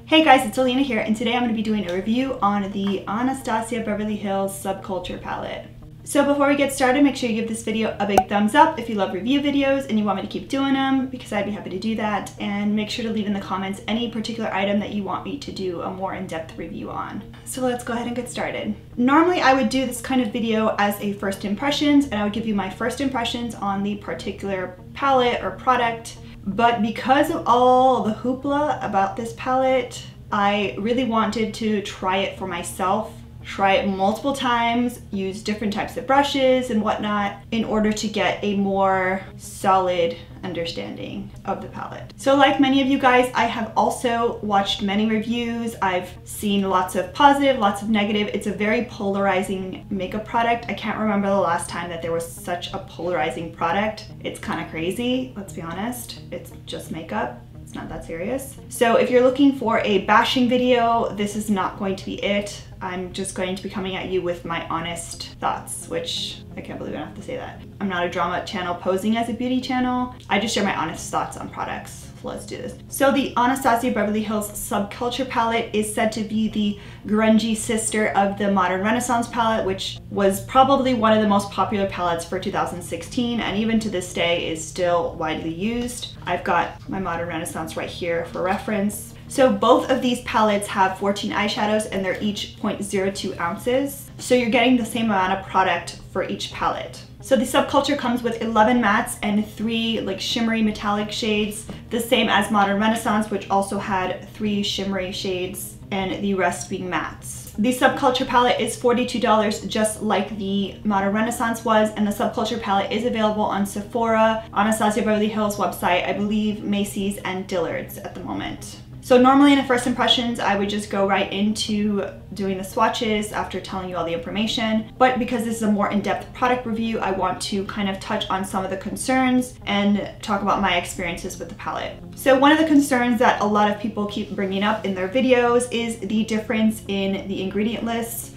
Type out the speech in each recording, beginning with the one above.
Hey guys, it's Alina here, and today I'm going to be doing a review on the Anastasia Beverly Hills Subculture Palette. So before we get started, make sure you give this video a big thumbs up if you love review videos and you want me to keep doing them, because I'd be happy to do that. And make sure to leave in the comments any particular item that you want me to do a more in-depth review on. So let's go ahead and get started. Normally I would do this kind of video as a first impressions, and I would give you my first impressions on the particular palette or product. But because of all the hoopla about this palette, I really wanted to try it for myself, try it multiple times, use different types of brushes and whatnot in order to get a more solid understanding of the palette. So like many of you guys, I have also watched many reviews. I've seen lots of positive, lots of negative. It's a very polarizing makeup product. I can't remember the last time that there was such a polarizing product. It's kind of crazy, let's be honest. It's just makeup. It's not that serious. So if you're looking for a bashing video, this is not going to be it. I'm just going to be coming at you with my honest thoughts, which I can't believe I have to say that. I'm not a drama channel posing as a beauty channel. I just share my honest thoughts on products. So let's do this. So the Anastasia Beverly Hills Subculture Palette is said to be the grungy sister of the Modern Renaissance palette, which was probably one of the most popular palettes for 2016, and even to this day is still widely used. I've got my Modern Renaissance right here for reference. So both of these palettes have 14 eyeshadows and they're each 0.02 ounces. So you're getting the same amount of product for each palette. So the Subculture comes with 11 mattes and 3 like shimmery metallic shades, the same as Modern Renaissance, which also had 3 shimmery shades and the rest being mattes. The Subculture palette is $42, just like the Modern Renaissance was, and the Subculture palette is available on Sephora, Anastasia Beverly Hills website, I believe Macy's and Dillard's at the moment. So normally in the first impressions, I would just go right into doing the swatches after telling you all the information. But because this is a more in-depth product review, I want to kind of touch on some of the concerns and talk about my experiences with the palette. So one of the concerns that a lot of people keep bringing up in their videos is the difference in the ingredient lists.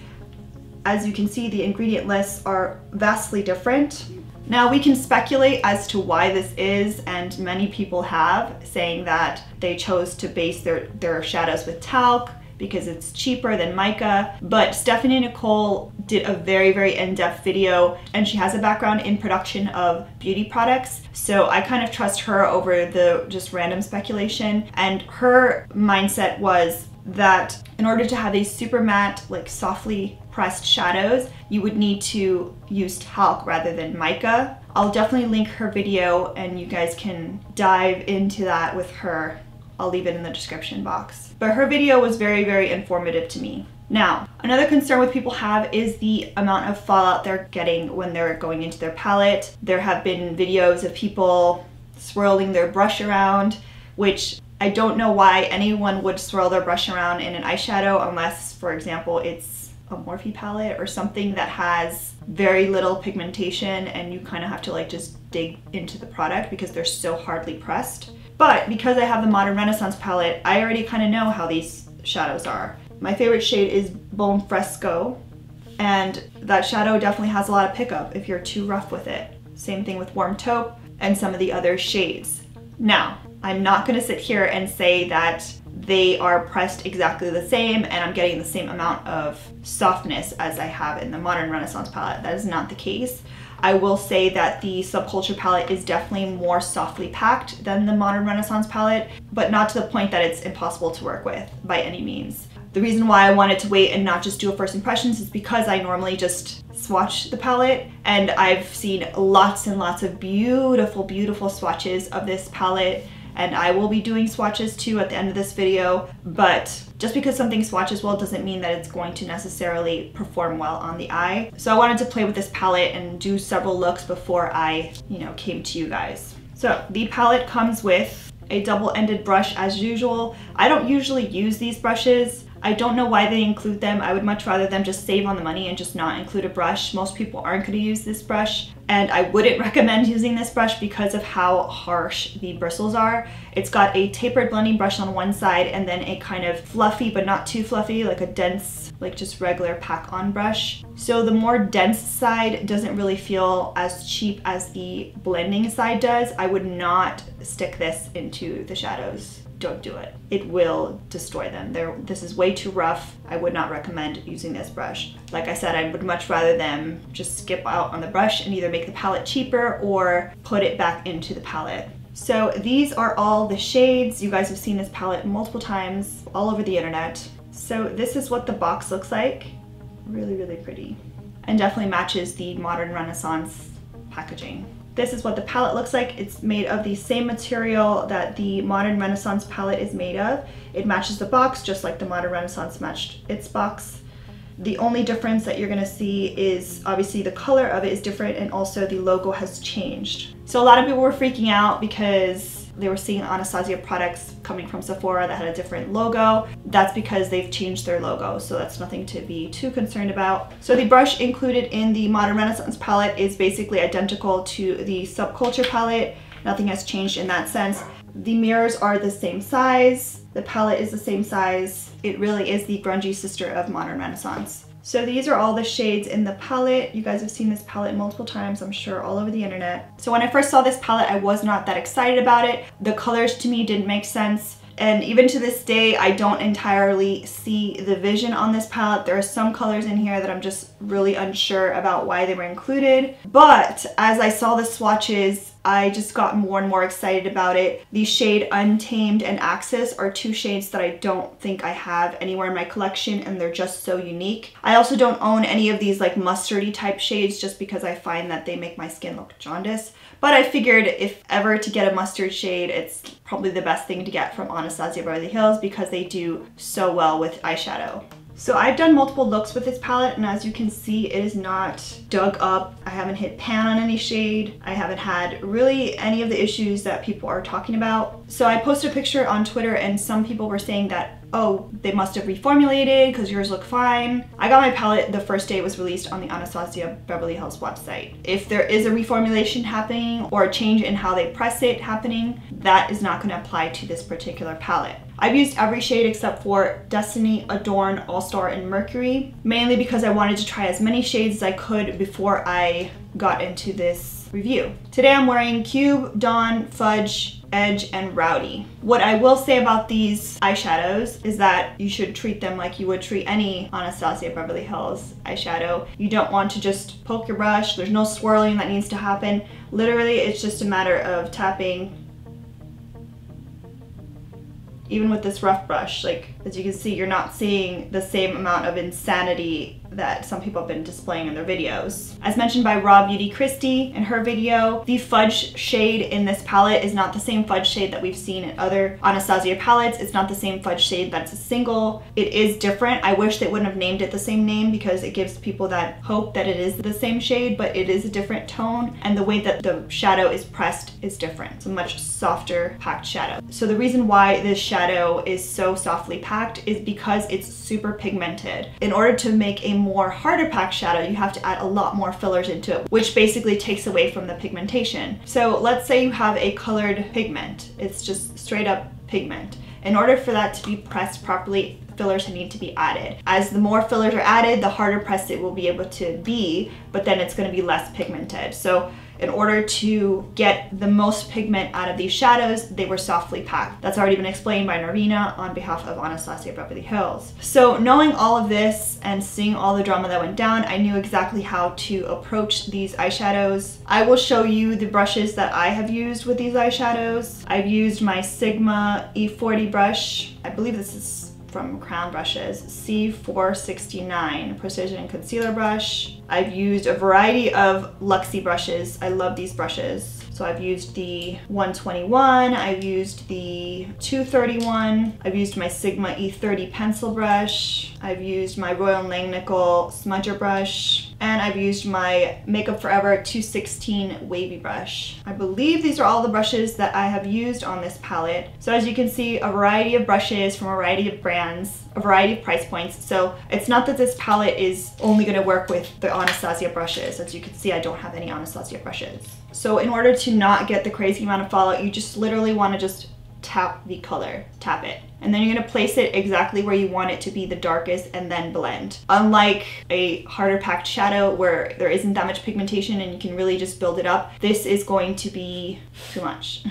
As you can see, the ingredient lists are vastly different. Now we can speculate as to why this is, and many people have, saying that they chose to base their shadows with talc because it's cheaper than mica. But Stephanie Nicole did a very in-depth video, and she has a background in production of beauty products. So I kind of trust her over the just random speculation. And her mindset was that in order to have these super matte, like softly pressed shadows, you would need to use talc rather than mica. I'll definitely link her video and you guys can dive into that with her. I'll leave it in the description box. But her video was very informative to me. Now, another concern with people have is the amount of fallout they're getting when they're going into their palette. There have been videos of people swirling their brush around, which I don't know why anyone would swirl their brush around in an eyeshadow unless, for example, it's a Morphe palette or something that has very little pigmentation and you kind of have to like just dig into the product because they're so hardly pressed. But because I have the Modern Renaissance palette, I already kind of know how these shadows are. My favorite shade is Bone Fresco, and that shadow definitely has a lot of pickup if you're too rough with it. Same thing with Warm Taupe and some of the other shades. Now, I'm not going to sit here and say that they are pressed exactly the same and I'm getting the same amount of softness as I have in the Modern Renaissance palette. That is not the case. I will say that the Subculture palette is definitely more softly packed than the Modern Renaissance palette, but not to the point that it's impossible to work with by any means. The reason why I wanted to wait and not just do a first impressions is because I normally just swatch the palette, and I've seen lots and lots of beautiful swatches of this palette. And I will be doing swatches too at the end of this video, but just because something swatches well doesn't mean that it's going to necessarily perform well on the eye. So I wanted to play with this palette and do several looks before I, came to you guys. So the palette comes with a double-ended brush as usual. I don't usually use these brushes. I don't know why they include them. I would much rather them just save on the money and just not include a brush. Most people aren't going to use this brush, and I wouldn't recommend using this brush because of how harsh the bristles are. It's got a tapered blending brush on one side and then a kind of fluffy but not too fluffy, like a dense, like just regular pack-on brush. So the more dense side doesn't really feel as cheap as the blending side does. I would not stick this into the shadows. don't do it. It will destroy them. This is way too rough. I would not recommend using this brush. Like I said, I would much rather them just skip out on the brush and either make the palette cheaper or put it back into the palette. So these are all the shades. You guys have seen this palette multiple times all over the internet. So this is what the box looks like. Really, really pretty. And definitely matches the Modern Renaissance packaging. This is what the palette looks like. It's made of the same material that the Modern Renaissance palette is made of. It matches the box just like the Modern Renaissance matched its box. The only difference that you're gonna see is obviously the color of it is different, and also the logo has changed. So a lot of people were freaking out because they were seeing Anastasia products coming from Sephora that had a different logo. That's because they've changed their logo, so that's nothing to be too concerned about. So the brush included in the Modern Renaissance palette is basically identical to the Subculture palette. Nothing has changed in that sense. The mirrors are the same size. The palette is the same size. It really is the grungy sister of Modern Renaissance. So these are all the shades in the palette. You guys have seen this palette multiple times, I'm sure, all over the internet. So when I first saw this palette, I was not that excited about it. The colors to me didn't make sense. And even to this day, I don't entirely see the vision on this palette. There are some colors in here that I'm just really unsure about why they were included. But as I saw the swatches, I just got more and more excited about it. The shade Untamed and Axis are two shades that I don't think I have anywhere in my collection, and they're just so unique. I also don't own any of these like mustardy type shades just because I find that they make my skin look jaundiced. But I figured if ever to get a mustard shade, it's probably the best thing to get from Anastasia Beverly Hills because they do so well with eyeshadow. So I've done multiple looks with this palette, and as you can see, it is not dug up. I haven't hit pan on any shade. I haven't had really any of the issues that people are talking about. So I posted a picture on Twitter and some people were saying that, oh, they must have reformulated because yours look fine. I got my palette the first day it was released on the Anastasia Beverly Hills website. If there is a reformulation happening or a change in how they press it happening, that is not going to apply to this particular palette. I've used every shade except for Destiny, Adorn, All-Star, and Mercury, mainly because I wanted to try as many shades as I could before I got into this review. Today I'm wearing Cube, Dawn, Fudge, Edge, and Rowdy. What I will say about these eyeshadows is that you should treat them like you would treat any Anastasia Beverly Hills eyeshadow. You don't want to just poke your brush. There's no swirling that needs to happen. Literally, it's just a matter of tapping. Even with this rough brush, like as you can see, you're not seeing the same amount of insanity that some people have been displaying in their videos. As mentioned by Raw Beauty Christie in her video, the fudge shade in this palette is not the same fudge shade that we've seen in other Anastasia palettes. It's not the same fudge shade that's a single. It is different. I wish they wouldn't have named it the same name because it gives people that hope that it is the same shade, but it is a different tone, and the way that the shadow is pressed is different. It's a much softer packed shadow. So the reason why this shadow is so softly packed is because it's super pigmented. In order to make a more harder packed shadow, you have to add a lot more fillers into it, which basically takes away from the pigmentation. So let's say you have a colored pigment. It's just straight up pigment. In order for that to be pressed properly, fillers need to be added. As the more fillers are added, the harder pressed it will be able to be, but then it's going to be less pigmented. So in order to get the most pigment out of these shadows, they were softly packed. That's already been explained by Narina on behalf of Anastasia Beverly Hills. So knowing all of this and seeing all the drama that went down, I knew exactly how to approach these eyeshadows. I will show you the brushes that I have used with these eyeshadows. I've used my Sigma E40 brush. I believe this is from Crown Brushes, C469 Precision Concealer Brush. I've used a variety of Luxie brushes. I love these brushes. So I've used the 121, I've used the 231, I've used my Sigma E30 pencil brush, I've used my Royal Langnickel smudger brush, and I've used my Makeup Forever 216 wavy brush. I believe these are all the brushes that I have used on this palette. So as you can see, a variety of brushes from a variety of brands, a variety of price points. So it's not that this palette is only going to work with the Anastasia brushes. As you can see, I don't have any Anastasia brushes. So in order to not get the crazy amount of fallout, you just literally want to just tap the color, tap it. And then you're going to place it exactly where you want it to be the darkest and then blend. Unlike a harder packed shadow where there isn't that much pigmentation and you can really just build it up, this is going to be too much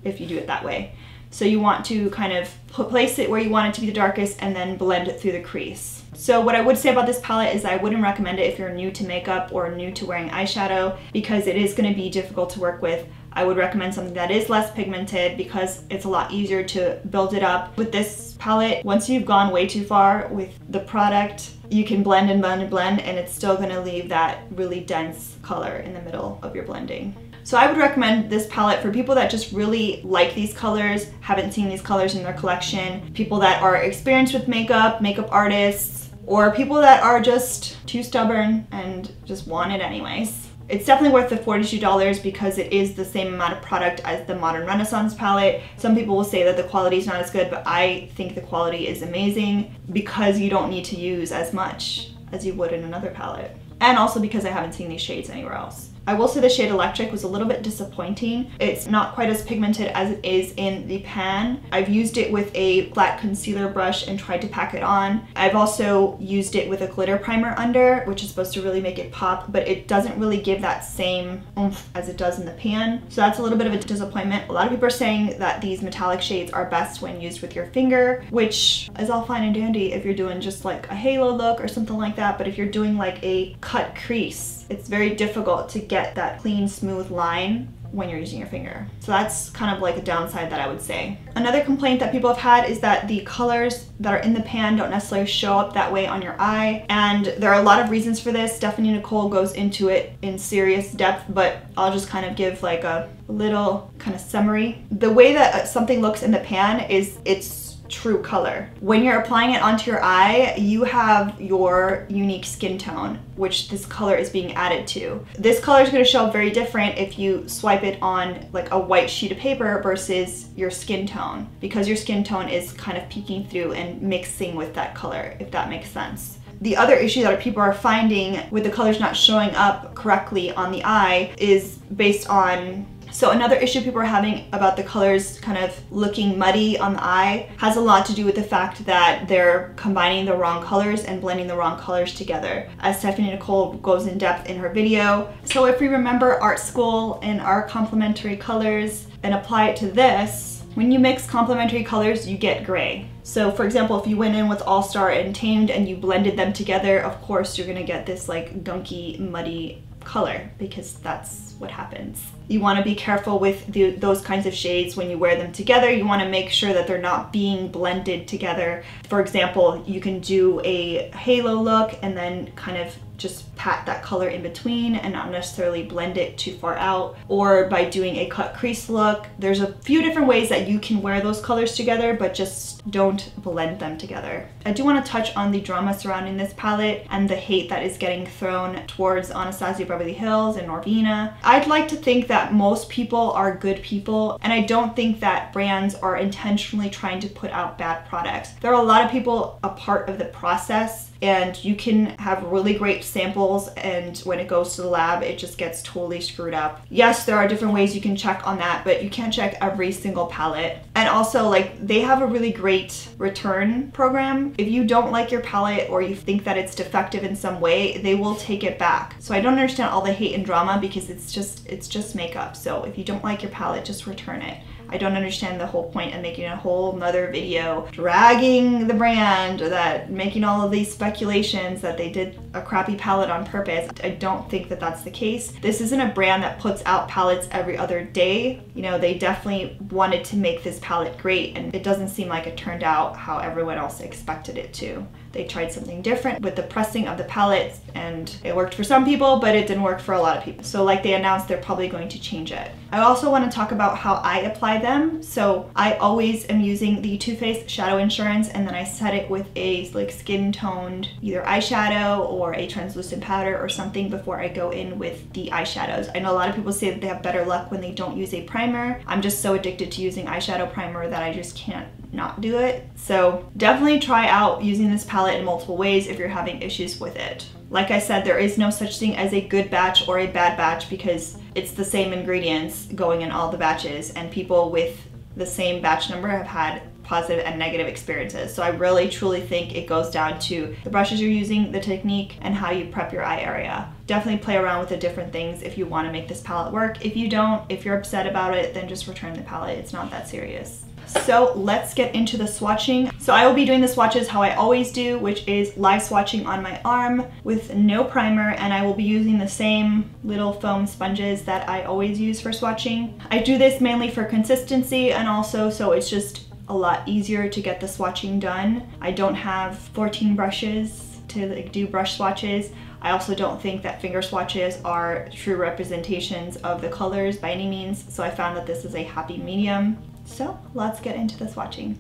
if you do it that way. So you want to kind of place it where you want it to be the darkest and then blend it through the crease. So what I would say about this palette is I wouldn't recommend it if you're new to makeup or new to wearing eyeshadow, because it is going to be difficult to work with. I would recommend something that is less pigmented because it's a lot easier to build it up. With this palette, once you've gone way too far with the product, you can blend and blend and blend, and it's still going to leave that really dense color in the middle of your blending. So I would recommend this palette for people that just really like these colors, haven't seen these colors in their collection, people that are experienced with makeup, makeup artists, or people that are just too stubborn and just want it anyways. It's definitely worth the $42 because it is the same amount of product as the Modern Renaissance palette. Some people will say that the quality is not as good, but I think the quality is amazing because you don't need to use as much as you would in another palette. And also because I haven't seen these shades anywhere else. I will say the shade Electric was a little bit disappointing. It's not quite as pigmented as it is in the pan. I've used it with a flat concealer brush and tried to pack it on. I've also used it with a glitter primer under, which is supposed to really make it pop, but it doesn't really give that same oomph as it does in the pan. So that's a little bit of a disappointment. A lot of people are saying that these metallic shades are best when used with your finger, which is all fine and dandy if you're doing just like a halo look or something like that. But if you're doing like a cut crease, it's very difficult to get that clean, smooth line when you're using your finger. So that's kind of like a downside that I would say. Another complaint that people have had is that the colors that are in the pan don't necessarily show up that way on your eye. And there are a lot of reasons for this. Stephanie Nicole goes into it in serious depth, but I'll just kind of give like a little kind of summary. The way that something looks in the pan is its true color. When you're applying it onto your eye, you have your unique skin tone, which this color is being added to. This color is going to show up very different if you swipe it on like a white sheet of paper versus your skin tone, because your skin tone is kind of peeking through and mixing with that color, if that makes sense. The other issue that people are finding with the colors not showing up correctly on the eye is based on So another issue people are having about the colors kind of looking muddy on the eye has a lot to do with the fact that they're combining the wrong colors and blending the wrong colors together, as Stephanie Nicole goes in depth in her video. So if we remember art school and our complementary colors and apply it to this, when you mix complementary colors, you get gray. So for example, if you went in with All Star and Tamed and you blended them together, of course you're gonna get this like gunky, muddy color, because that's what happens. You want to be careful with those kinds of shades when you wear them together. You want to make sure that they're not being blended together. For example, you can do a halo look and then kind of just pat that color in between and not necessarily blend it too far out, or by doing a cut crease look. There's a few different ways that you can wear those colors together, but just don't blend them together. I do want to touch on the drama surrounding this palette and the hate that is getting thrown towards Anastasia Beverly Hills and Norvina. I'd like to think that most people are good people, and I don't think that brands are intentionally trying to put out bad products. There are a lot of people a part of the process, and you can have really great samples, and when it goes to the lab it just gets totally screwed up. Yes, there are different ways you can check on that, but you can't check every single palette. And also, like, they have a really great return program. If you don't like your palette or you think that it's defective in some way, they will take it back. So I don't understand all the hate and drama, because it's just makeup. So if you don't like your palette, just return it. I don't understand the whole point of making a whole nother video dragging the brand, that making all of these speculations that they did a crappy palette on purpose. I don't think that that's the case. This isn't a brand that puts out palettes every other day. You know, they definitely wanted to make this palette great, and it doesn't seem like it turned out how everyone else expected it to. They tried something different with the pressing of the palettes, and it worked for some people, but it didn't work for a lot of people. So like they announced, they're probably going to change it. I also want to talk about how I apply them. So I always am using the Too Faced Shadow Insurance, and then I set it with a like skin toned either eyeshadow or a translucent powder or something before I go in with the eyeshadows. I know a lot of people say that they have better luck when they don't use a primer. I'm just so addicted to using eyeshadow primer that I just can't not do it. So definitely try out using this palette in multiple ways if you're having issues with it. Like I said, there is no such thing as a good batch or a bad batch, because it's the same ingredients going in all the batches, and people with the same batch number have had positive and negative experiences. So I really truly think it goes down to the brushes you're using, the technique, and how you prep your eye area. Definitely play around with the different things if you want to make this palette work. If you don't, if you're upset about it, then just return the palette. It's not that serious. So let's get into the swatching. So I will be doing the swatches how I always do, which is live swatching on my arm with no primer, and I will be using the same little foam sponges that I always use for swatching. I do this mainly for consistency and also so it's just a lot easier to get the swatching done. I don't have 14 brushes to do brush swatches. I also don't think that finger swatches are true representations of the colors by any means, so I found that this is a happy medium. So let's get into the swatching.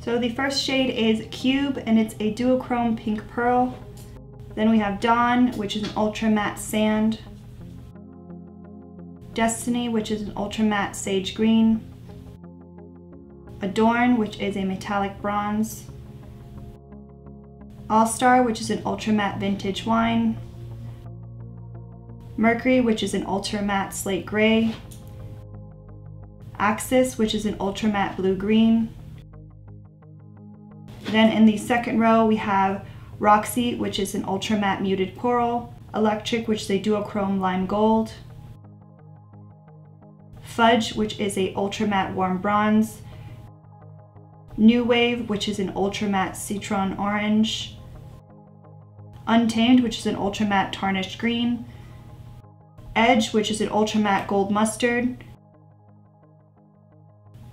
So the first shade is Cube, and it's a duochrome pink pearl. Then we have Dawn, which is an ultra matte sand. Destiny, which is an ultra matte sage green. Adorn, which is a metallic bronze. All-Star, which is an ultra matte vintage wine. Mercury, which is an ultra matte slate gray. Axis, which is an ultra matte blue-green. Then in the second row we have Roxy, which is an ultra matte muted coral. Electric, which is a duochrome lime gold. Fudge, which is a ultra matte warm bronze. New Wave, which is an ultra matte citron orange. Untamed, which is an ultra matte tarnished green. Edge, which is an ultra matte gold mustard.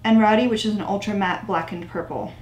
And Rowdy, which is an ultra matte blackened purple.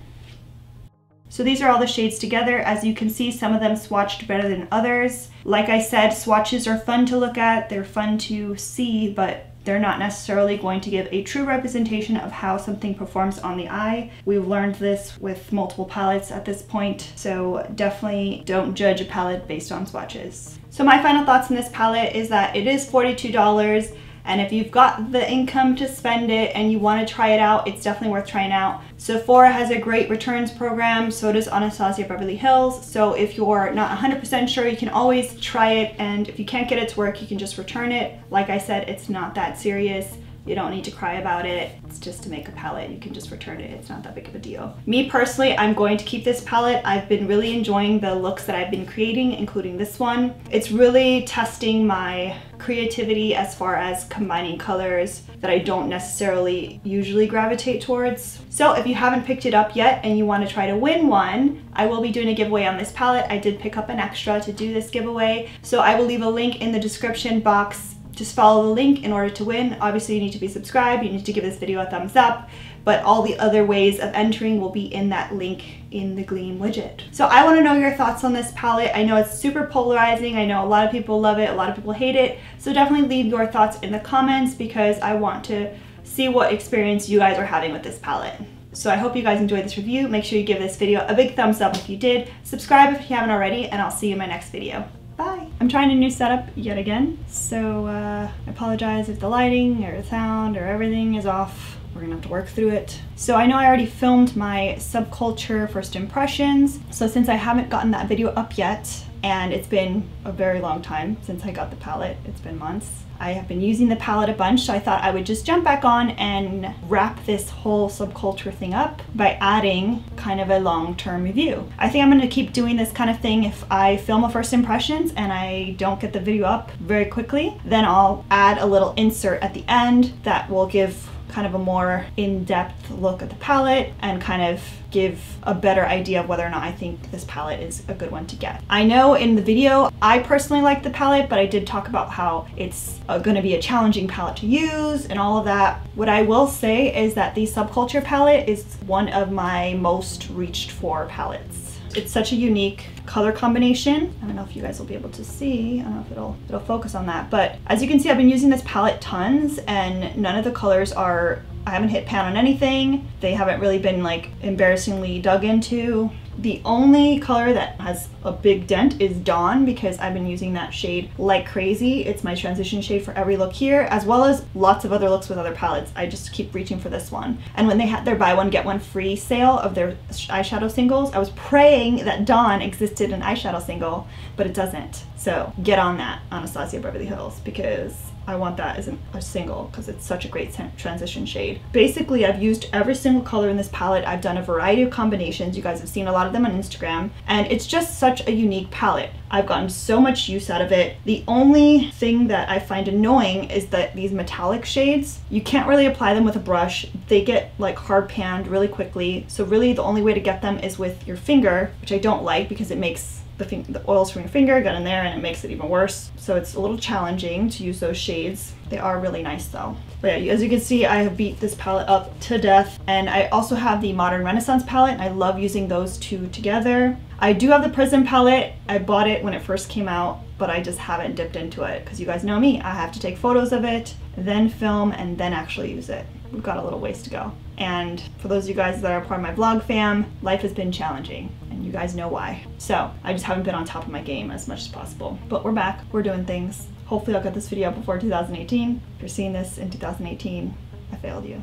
So these are all the shades together. As you can see, some of them swatched better than others. Like I said, swatches are fun to look at, they're fun to see, but they're not necessarily going to give a true representation of how something performs on the eye. We've learned this with multiple palettes at this point, so definitely don't judge a palette based on swatches. So my final thoughts on this palette is that it is $42. And if you've got the income to spend it and you want to try it out, it's definitely worth trying out. Sephora has a great returns program, so does Anastasia Beverly Hills. So if you're not 100% sure, you can always try it, and if you can't get it to work, you can just return it. Like I said, it's not that serious. You don't need to cry about it. It's just to make a palette. You can just return it. It's not that big of a deal. Me personally, I'm going to keep this palette. I've been really enjoying the looks that I've been creating, including this one. It's really testing my creativity as far as combining colors that I don't necessarily usually gravitate towards. So if you haven't picked it up yet and you want to try to win one, I will be doing a giveaway on this palette. I did pick up an extra to do this giveaway, so I will leave a link in the description box. Just follow the link in order to win. Obviously, you need to be subscribed, you need to give this video a thumbs up, but all the other ways of entering will be in that link in the Gleam widget. So I want to know your thoughts on this palette. I know it's super polarizing. I know a lot of people love it, a lot of people hate it. So definitely leave your thoughts in the comments because I want to see what experience you guys are having with this palette. So I hope you guys enjoyed this review. Make sure you give this video a big thumbs up if you did. Subscribe if you haven't already, and I'll see you in my next video. Bye. I'm trying a new setup yet again, so I apologize if the lighting or the sound or everything is off. We're gonna have to work through it. So I know I already filmed my Subculture first impressions, so since I haven't gotten that video up yet, and it's been a very long time since I got the palette, it's been months, I have been using the palette a bunch, so I thought I would just jump back on and wrap this whole Subculture thing up by adding kind of a long-term review. I think I'm going to keep doing this kind of thing. If I film a first impressions and I don't get the video up very quickly, then I'll add a little insert at the end that will give kind of a more in-depth look at the palette and kind of give a better idea of whether or not I think this palette is a good one to get. I know in the video I personally like the palette, but I did talk about how it's going to be a challenging palette to use and all of that. What I will say is that the Subculture palette is one of my most reached for palettes. It's such a unique color combination. I don't know if you guys will be able to see. I don't know if it'll focus on that, but as you can see, I've been using this palette tons and none of the colors are, I haven't hit pan on anything. They haven't really been like embarrassingly dug into. The only color that has a big dent is Dawn, because I've been using that shade like crazy. It's my transition shade for every look here, as well as lots of other looks with other palettes. I just keep reaching for this one. And when they had their buy one get one free sale of their eyeshadow singles, I was praying that Dawn existed an eyeshadow single, but it doesn't. So get on that, Anastasia Beverly Hills, because I want that as a single because it's such a great transition shade. Basically, I've used every single color in this palette. I've done a variety of combinations. You guys have seen a lot of them on Instagram, and it's just such a unique palette. I've gotten so much use out of it. The only thing that I find annoying is that these metallic shades, you can't really apply them with a brush. They get like hard panned really quickly. So really the only way to get them is with your finger, which I don't like because it makes the oils from your finger get in there and it makes it even worse. So it's a little challenging to use those shades. They are really nice though. But yeah, as you can see, I have beat this palette up to death. And I also have the Modern Renaissance palette, and I love using those two together. I do have the Prism palette. I bought it when it first came out, but I just haven't dipped into it because you guys know me. I have to take photos of it, then film, and then actually use it. We've got a little ways to go. And for those of you guys that are part of my vlog fam, life has been challenging, and you guys know why. So I just haven't been on top of my game as much as possible. But we're back, we're doing things. Hopefully I'll get this video up before 2018. If you're seeing this in 2018, I failed you.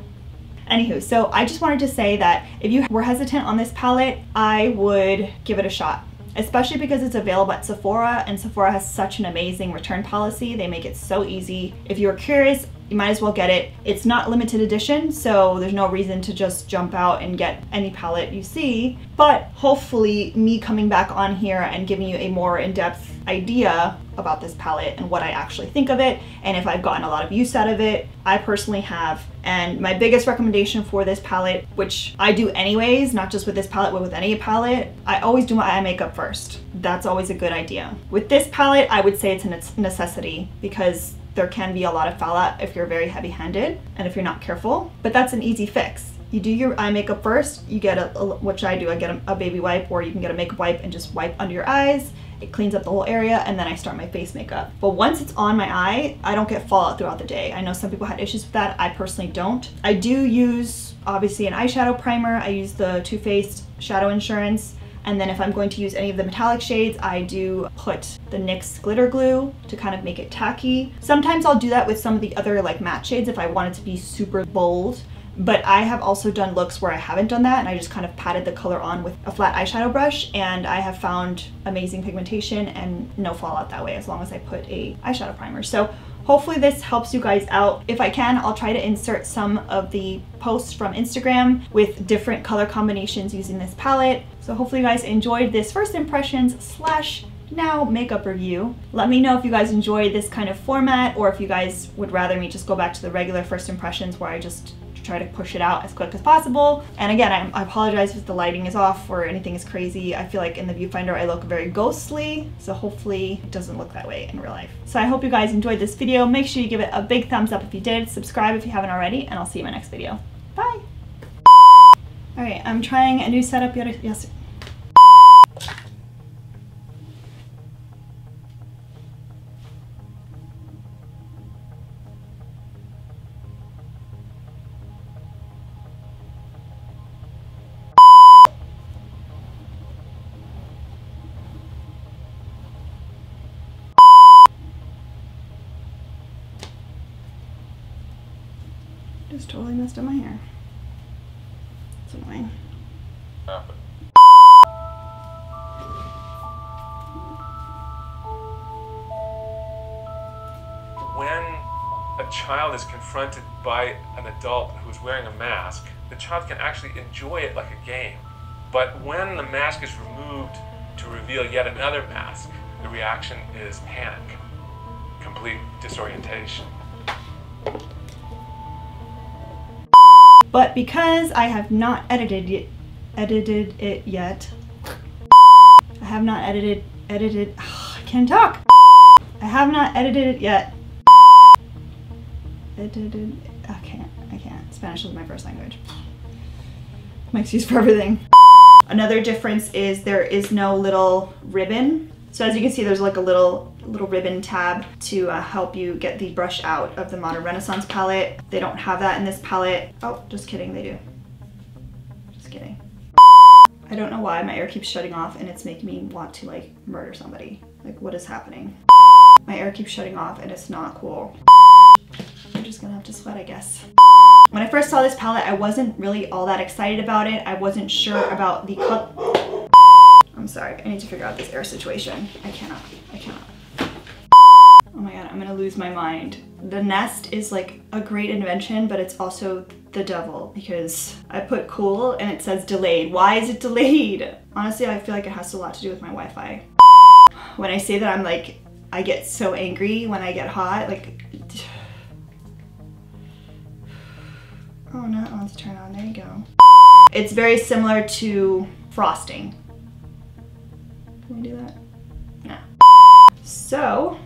Anywho, so I just wanted to say that if you were hesitant on this palette, I would give it a shot. Especially because it's available at Sephora, and Sephora has such an amazing return policy. They make it so easy. If you're curious, you might as well get it. It's not limited edition, so there's no reason to just jump out and get any palette you see. But hopefully me coming back on here and giving you a more in-depth idea about this palette and what I actually think of it, and if I've gotten a lot of use out of it. I personally have. And my biggest recommendation for this palette, which I do anyways, not just with this palette, but with any palette, I always do my eye makeup first. That's always a good idea. With this palette, I would say it's a necessity because there can be a lot of fallout if you're very heavy-handed and if you're not careful, but that's an easy fix. You do your eye makeup first, you get which I do, I get a baby wipe, or you can get a makeup wipe and just wipe under your eyes. It cleans up the whole area, and then I start my face makeup. But once it's on my eye, I don't get fallout throughout the day. I know some people had issues with that. I personally don't. I do use, obviously, an eyeshadow primer. I use the Too Faced Shadow Insurance. And then if I'm going to use any of the metallic shades, I do put the NYX glitter glue to kind of make it tacky. Sometimes I'll do that with some of the other like matte shades if I want it to be super bold. But I have also done looks where I haven't done that, and I just kind of patted the color on with a flat eyeshadow brush, and I have found amazing pigmentation and no fallout that way as long as I put a eyeshadow primer. So hopefully this helps you guys out. If I can, I'll try to insert some of the posts from Instagram with different color combinations using this palette. So hopefully you guys enjoyed this first impressions / now makeup review. Let me know if you guys enjoy this kind of format, or if you guys would rather me just go back to the regular first impressions where I just try to push it out as quick as possible. And again, I apologize if the lighting is off or anything is crazy. I feel like in the viewfinder I look very ghostly, so hopefully it doesn't look that way in real life. So I hope you guys enjoyed this video. Make sure you give it a big thumbs up if you did, subscribe if you haven't already, and I'll see you in my next video. Bye! Alright, I'm trying a new setup. Yes. Just totally messed up my hair. It's annoying. When a child is confronted by an adult who's wearing a mask, the child can actually enjoy it like a game. But when the mask is removed to reveal yet another mask, the reaction is panic, complete disorientation. But because I have not edited it yet, I have not edited, I can't talk. I have not edited it yet. I can't. Spanish is my first language. My excuse for everything. Another difference is there is no little ribbon. So as you can see, there's like a little ribbon tab to help you get the brush out of the Modern Renaissance palette. They don't have that in this palette. Oh, just kidding, they do. Just kidding. I don't know why my air keeps shutting off and it's making me want to like murder somebody. Like, what is happening? My air keeps shutting off and it's not cool. I'm just gonna have to sweat, I guess. When I first saw this palette, I wasn't really all that excited about it. I wasn't sure about the color. I'm sorry, I need to figure out this air situation. I cannot. Oh my god, I'm gonna lose my mind. The nest is like a great invention, but it's also the devil because I put cool and it says delayed. Why is it delayed? Honestly, I feel like it has a lot to do with my Wi-Fi. When I say that, I'm like, I get so angry when I get hot. Like, oh no, it wants to turn on. There you go. It's very similar to frosting. Can we do that? No. So,